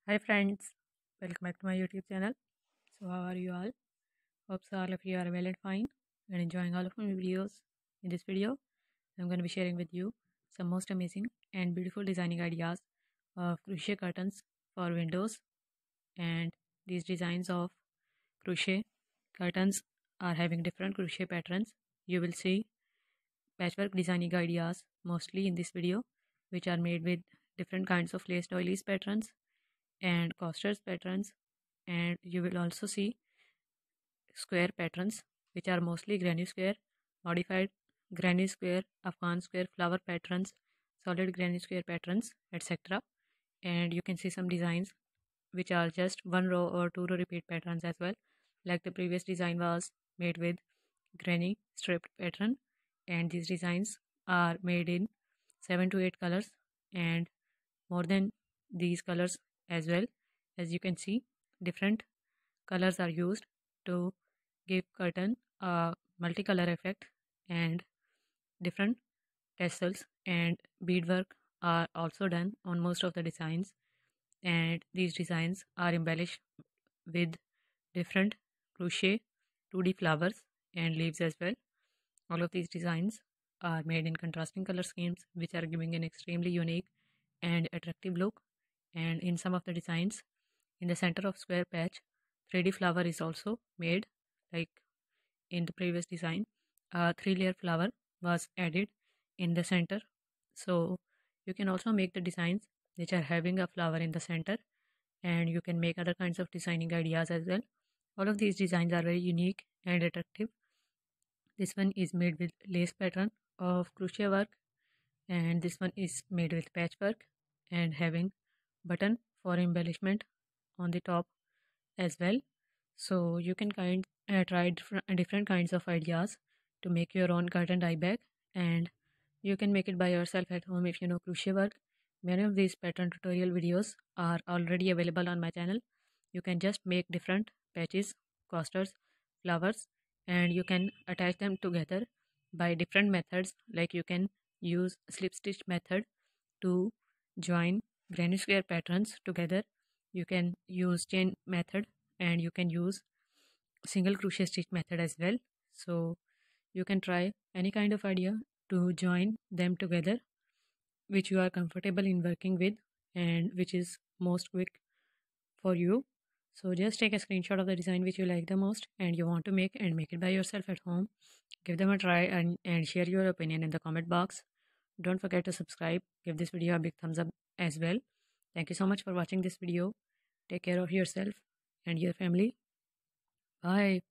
Hi friends, welcome back to my YouTube channel. So how are you all? Hope so all of you are well and fine and enjoying all of my videos. In this video, I'm going to be sharing with you some most amazing and beautiful designing ideas of crochet curtains for windows, and these designs of crochet curtains are having different crochet patterns. You will see patchwork designing ideas mostly in this video, which are made with different kinds of lace doilies patterns and costers patterns, and you will also see square patterns which are mostly granny square, modified granny square, Afghan square, flower patterns, solid granny square patterns, etc. And you can see some designs which are just one row or two row repeat patterns as well, like the previous design was made with granny stripped pattern, and these designs are made in 7 to 8 colors and more than these colors as well. As you can see, different colors are used to give curtain a multicolor effect, and different tassels and beadwork are also done on most of the designs, and these designs are embellished with different crochet 2D flowers and leaves as well. All of these designs are made in contrasting color schemes which are giving an extremely unique and attractive look. And in some of the designs, in the center of square patch, 3D flower is also made, like in the previous design. A 3-layer flower was added in the center. So you can also make the designs which are having a flower in the center, and you can make other kinds of designing ideas as well. All of these designs are very unique and attractive. This one is made with lace pattern of crochet work, and this one is made with patchwork and having button for embellishment on the top as well. So you can try different kinds of ideas to make your own curtain dye bag, and you can make it by yourself at home if you know crochet work. Many of these pattern tutorial videos are already available on my channel. You can just make different patches, costers, flowers, and you can attach them together by different methods, like you can use slip stitch method to join granny square patterns together. You can use chain method, and you can use single crochet stitch method as well. So you can try any kind of idea to join them together which you are comfortable in working with and which is most quick for you. So just take a screenshot of the design which you like the most and you want to make, and make it by yourself at home. Give them a try and share your opinion in the comment box. Don't forget to subscribe. Give this video a big thumbs up as well. Thank you so much for watching this video. Take care of yourself and your family. Bye.